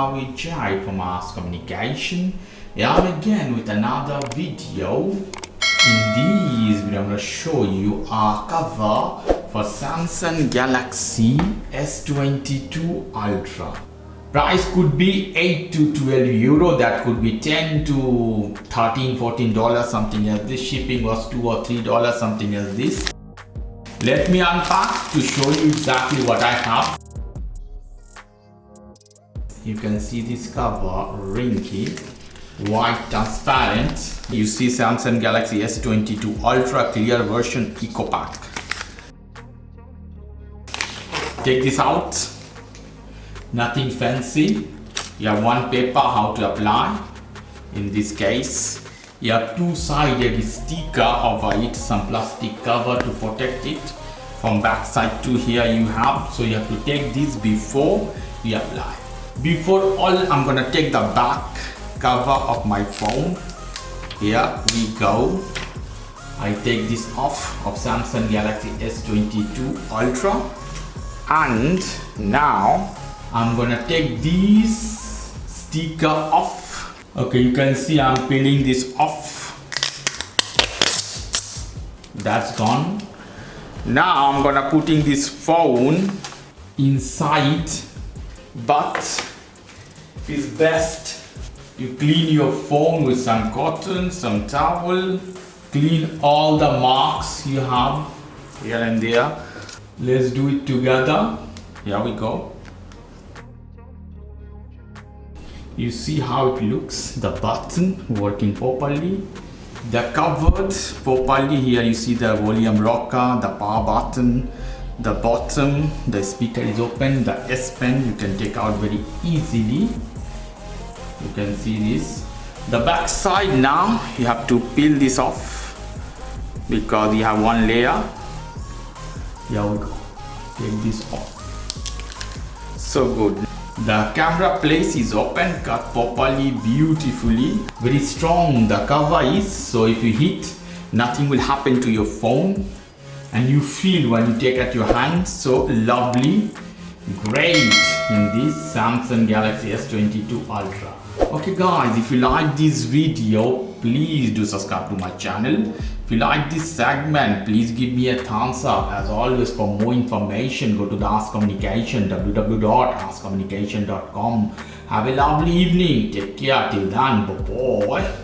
how we Jai from Ask Communication. I'm again with another video. In this video, I'm going to show you our cover for Samsung Galaxy S22 Ultra. Price could be 8 to 12 euro, that could be 10 to 13, 14 dollars, something as this. Shipping was 2 or 3 dollars, something as this. Let me unpack to show you exactly what I have. You can see this cover, Ringke, white transparent. You see Samsung Galaxy S22 Ultra Clear version Eco Pack. Take this out. Nothing fancy. You have one paper how to apply. In this case, you have two-sided sticker over it, some plastic cover to protect it. From back side to here you have, so you have to take this before you apply. Before all, I'm gonna take the back cover of my phone. Here we go. I take this off of Samsung Galaxy S22 Ultra, and now I'm gonna take this sticker off. Okay, you can see I'm peeling this off. That's gone. Now I'm gonna putting this phone inside, but it's best you clean your phone with some cotton, some towel, clean all the marks you have here and there. Let's do it together. Here we go. You see how it looks, the button working properly, the covered properly. Here you see the volume rocker, the power button, the bottom, the speaker is open, the S Pen you can take out very easily. You can see this. The back side, now you have to peel this off because you have one layer. Here we go. Take this off. So good. The camera place is open, cut properly, beautifully. Very strong the cover is, so if you hit, nothing will happen to your phone. And you feel when you take at your hand, so lovely, great in this Samsung Galaxy S22 Ultra. Okay guys, if you like this video, please do subscribe to my channel. If you like this segment, please give me a thumbs up. As always, for more information, go to the Ask Communication, www.askcommunication.com. Have a lovely evening. Take care till then. Bye bye.